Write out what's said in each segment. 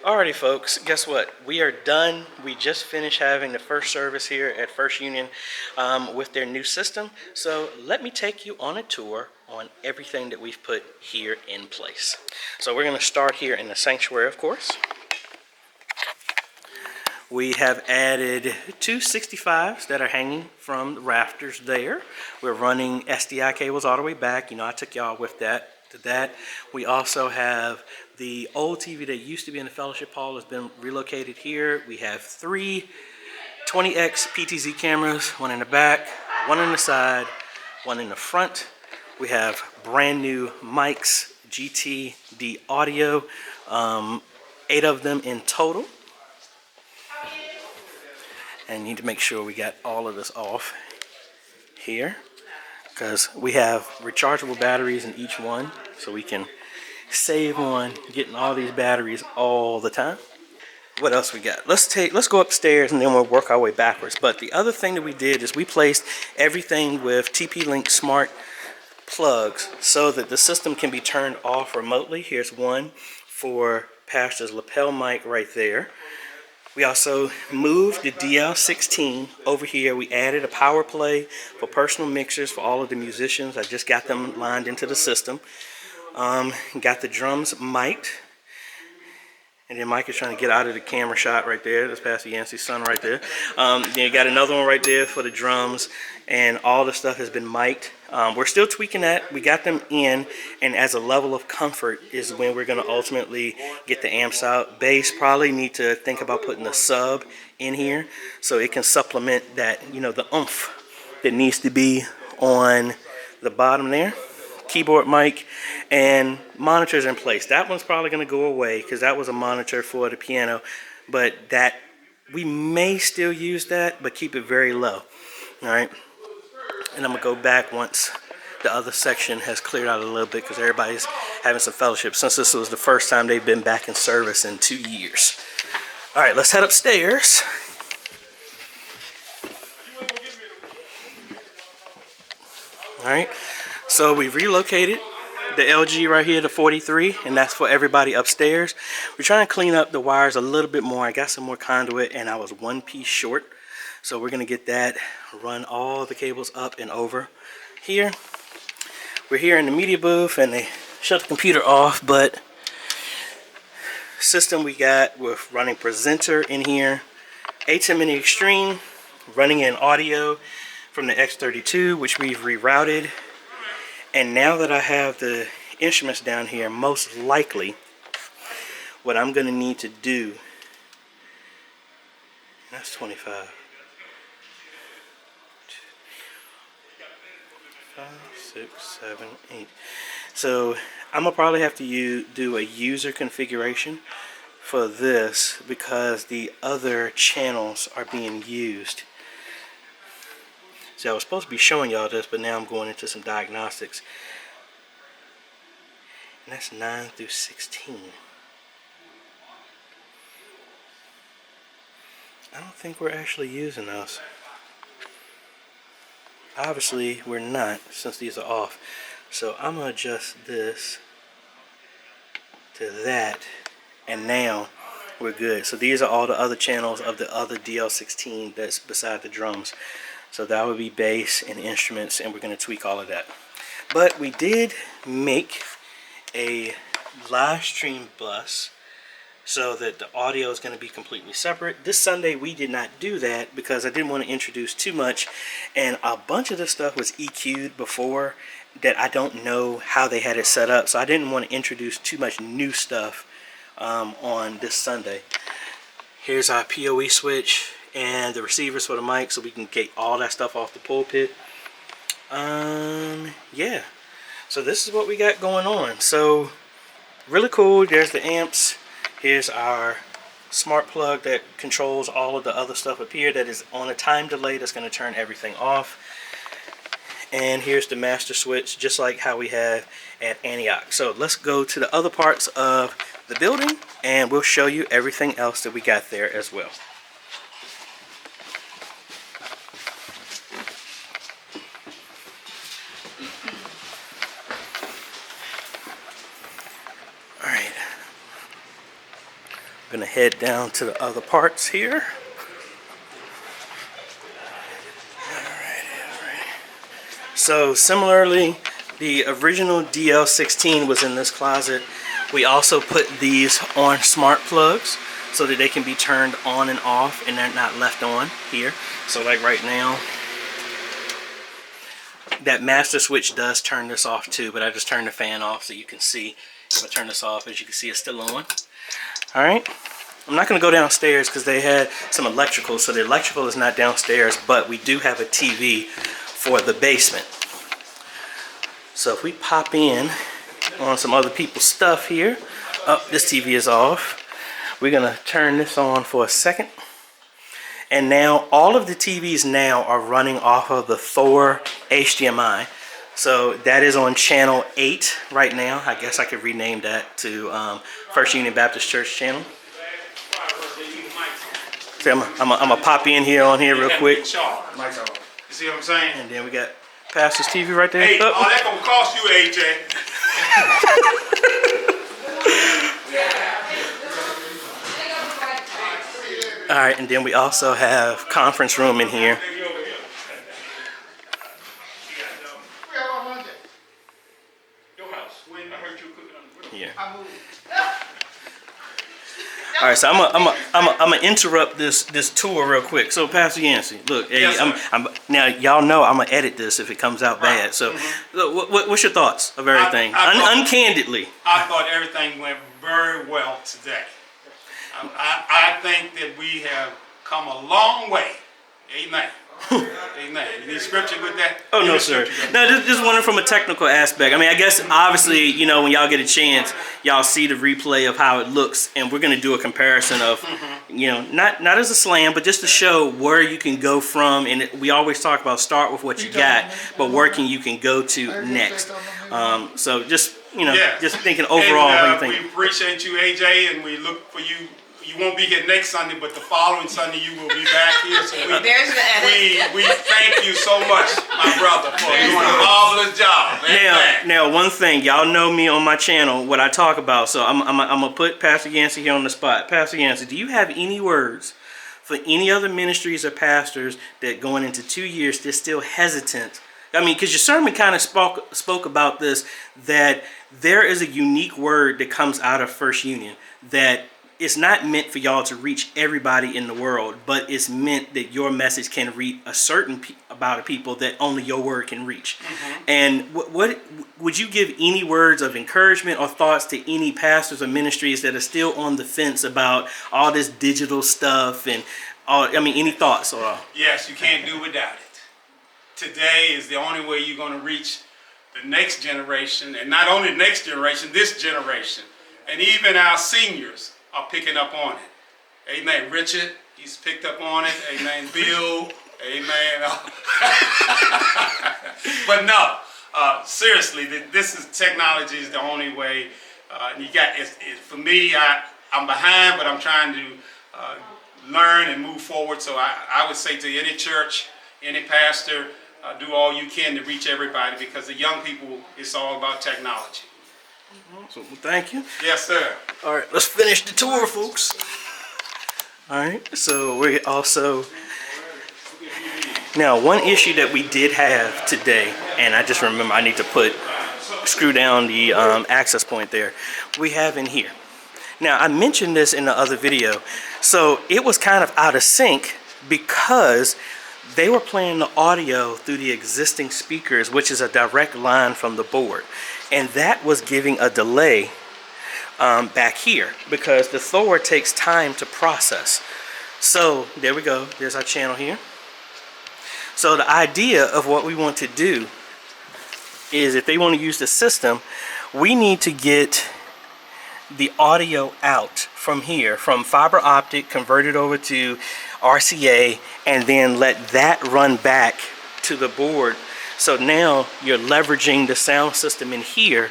Alrighty folks, guess what? We are done. We just finished having the first service here at First Union with their new system. So let me take you on a tour on everything that we've put here in place. So we're going to start here in the sanctuary, of course. We have added two 65s that are hanging from the rafters there. We're running SDI cables all the way back. You know, I took y'all with that. We also have the old TV that used to be in the fellowship hall has been relocated here. We have three 20x PTZ cameras, one in the back, one in the side, one in the front. We have brand new mics, GTD audio, 8 of them in total. And need to make sure we got all of this off here, because we have rechargeable batteries in each one, so we can save on getting all these batteries all the time. What else we got? Let's go upstairs and then we'll work our way backwards. But the other thing that we did is we placed everything with TP-Link smart plugs so that the system can be turned off remotely. Here's one for Pastor's lapel mic right there. We also moved the DL16 over here. We added a power play for personal mixers for all of the musicians. I just got them lined into the system. Got the drums mic'd. And then Mike is trying to get out of the camera shot right there. That's Pastor Yancey's son right there. Then you got another one right there for the drums. And all the stuff has been mic'd. We're still tweaking that. We got them in. And as a level of comfort is when we're going to ultimately get the amps out. Bass probably need to think about putting a sub in here so it can supplement that, you know, the oomph that needs to be on the bottom there. Keyboard mic and monitors in place. That one's probably going to go away because that was a monitor for the piano, but that we may still use that, but keep it very low. All right, and I'm gonna go back once the other section has cleared out a little bit because everybody's having some fellowship since this was the first time they've been back in service in 2 years. All right, let's head upstairs. All right. So we've relocated the LG right here to 43, and that's for everybody upstairs. We're trying to clean up the wires a little bit more. I got some more conduit, and I was one piece short. So we're going to get that, run all the cables up and over here. We're here in the media booth, and they shut the computer off, but system we got with running presenter in here, ATEM Mini Extreme, running in audio from the X32, which we've rerouted. And now that I have the instruments down here, most likely what I'm going to need to do, that's 25. 5, 6, 7, 8. So I'm going to probably have to do a user configuration for this because the other channels are being used. See, I was supposed to be showing y'all this, but now I'm going into some diagnostics. And that's 9 through 16. I don't think we're actually using those. Obviously, we're not, since these are off. So I'm going to adjust this to that, and now we're good. So these are all the other channels of the other DL16 that's beside the drums. So that would be bass and instruments, and we're going to tweak all of that. But we did make a live stream bus so that the audio is going to be completely separate. This Sunday we did not do that because I didn't want to introduce too much, and a bunch of this stuff was EQ'd before that I don't know how they had it set up, so I didn't want to introduce too much new stuff on this Sunday. Here's our PoE switch and the receivers for the mic so we can get all that stuff off the pulpit. Yeah, so this is what we got going on. So really cool. There's the amps. Here's our smart plug that controls all of the other stuff up here that is on a time delay that's going to turn everything off. And here's the master switch, just like how we have at Antioch. So let's go to the other parts of the building and we'll show you everything else that we got there as well. I'm gonna head down to the other parts here. So similarly, the original DL16 was in this closet. We also put these on smart plugs so that they can be turned on and off and they're not left on here. So like right now, that master switch does turn this off too, but I just turned the fan off so you can see. If I turn this off, as you can see, it's still on. All right. I'm not going to go downstairs because they had some electrical, so the electrical is not downstairs, but we do have a TV for the basement. So if we pop in on some other people's stuff here, oh, this TV is off. We're going to turn this on for a second. And now all of the TVs now are running off of the Thor HDMI. So that is on channel 8 right now. I guess I could rename that to First Union Baptist Church channel. So I'm gonna pop in here on here real quick. You see what I'm saying? And then we got Pastor's TV right there. Hey, all that gonna cost you, AJ. All right, and then we also have conference room in here. Here. All right, so I'm gonna interrupt this tour real quick. So Pastor Yancey, look, hey, Yes, now y'all know I'm gonna edit this if it comes out bad. So, look, what's your thoughts of everything? Uncandidly. I thought everything went very well today. I think that we have come a long way. Amen. Amen. You need scripture with that? Oh, no, sir. No, just wondering from a technical aspect. I mean, I guess, obviously, you know, when y'all get a chance, y'all see the replay of how it looks, and we're going to do a comparison of, you know, not as a slam, but just to show where you can go from, and we always talk about start with what you got, but where you can go to next. So just, you know, just thinking overall, what do you think? We appreciate you, AJ, and we look for you. You won't be here next Sunday, but the following Sunday you will be back here. So we thank you so much, my brother, for doing a marvelous job. Now, one thing, y'all know me on my channel, what I talk about, so I'm gonna put Pastor Yancey here on the spot. Pastor Yancey, do you have any words for any other ministries or pastors that going into 2 years they're still hesitant? I mean, because your sermon kind of spoke about this, that there is a unique word that comes out of First Union that it's not meant for y'all to reach everybody in the world, but it's meant that your message can reach a certain amount of people that only your word can reach. And what would you give any words of encouragement or thoughts to any pastors or ministries that are still on the fence about all this digital stuff and all? I mean, any thoughts? Or Yes, you can't do without it. Today is the only way you're going to reach the next generation, and not only the next generation, this generation, and even our seniors are picking up on it. Amen. Richard, he's picked up on it. Amen. Bill, amen. But no, seriously, this is technology is the only way. You got for me. I'm behind, but I'm trying to learn and move forward. So I would say to any church, any pastor, do all you can to reach everybody, because the young people, it's all about technology. So, thank you. Yes, sir. All right, let's finish the tour, folks. All right, so we also, now one issue that we did have today, and I just remember I need to screw down the access point there, we have in here. Now, I mentioned this in the other video, so it was kind of out of sync because they were playing the audio through the existing speakers, which is a direct line from the board. And that was giving a delay back here because the Thor takes time to process. So there we go. There's our channel here. So the idea of what we want to do is, if they want to use the system, we need to get the audio out from here, from fiber optic, convert it over to RCA, and then let that run back to the board. So now you're leveraging the sound system in here,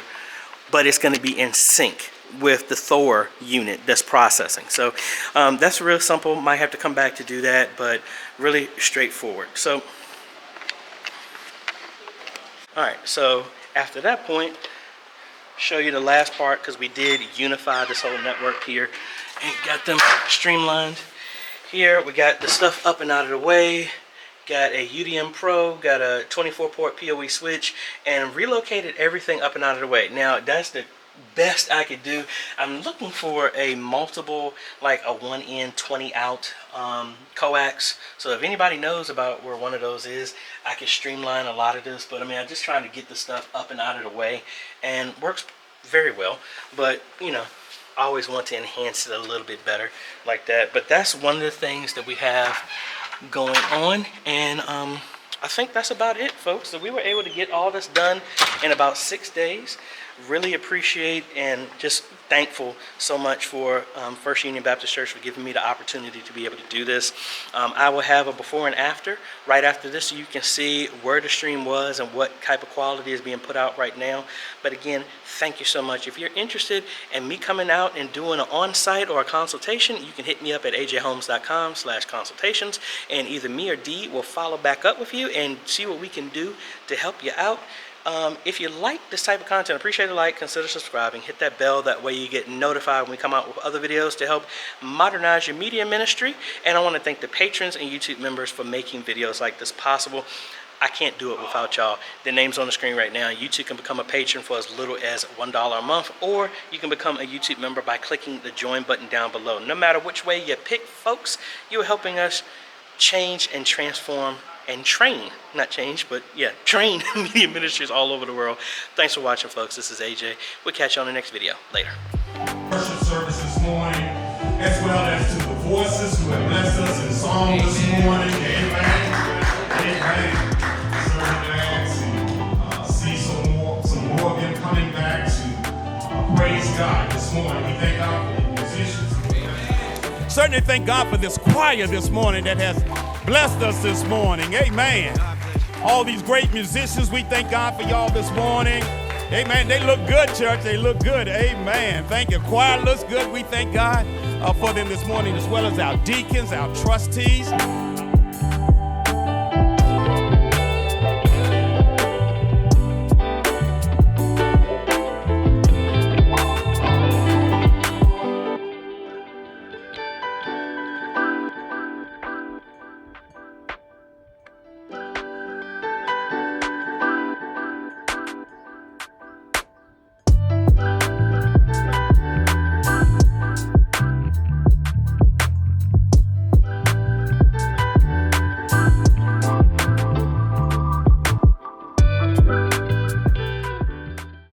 but it's going to be in sync with the Thor unit that's processing. So that's real simple. Might have to come back to do that, but really straightforward. So, all right. So after that point, show you the last part, because we did unify this whole network here, and got them streamlined. Here we got the stuff up and out of the way. Got a UDM Pro, got a 24-port PoE switch, and relocated everything up and out of the way. Now that's the best I could do. I'm looking for a multiple, like a 1 in 20 out coax. So if anybody knows about where one of those is, I can streamline a lot of this. But I mean, I'm just trying to get the stuff up and out of the way, and works very well. But you know, I always want to enhance it a little bit better like that. But that's one of the things that we have going on, and I think that's about it, folks. So we were able to get all this done in about 6 days. Really appreciate and just thankful so much for First Union Baptist Church for giving me the opportunity to be able to do this. I will have a before and after. Right after this, so you can see where the stream was and what type of quality is being put out right now. But again, thank you so much. If you're interested in me coming out and doing an on-site or a consultation, you can hit me up at ajhomes.com/consultations, and either me or Dee will follow back up with you and see what we can do to help you out. If you like this type of content, appreciate a like, consider subscribing, hit that bell, that way you get notified when we come out with other videos to help modernize your media ministry. And I want to thank the patrons and YouTube members for making videos like this possible. I can't do it without y'all. The name's on the screen right now. You too can become a patron for as little as $1 a month, or you can become a YouTube member by clicking the join button down below. No matter which way you pick, folks, you're helping us change and transform and train, not change, but yeah, train media ministries all over the world. Thanks for watching, folks. This is AJ. We'll catch you on the next video. Later. Worship service this morning, as well as to the voices who have blessed us in song this morning. Amen. Amen. Certainly glad to see some more of them coming back to praise God this morning. We thank God for the musicians. Certainly thank God for this choir this morning that has blessed us this morning. Amen. All these great musicians, we thank God for y'all this morning. Amen. They look good, church. They look good. Amen. Thank you. Choir looks good. We thank God for them this morning, as well as our deacons, our trustees.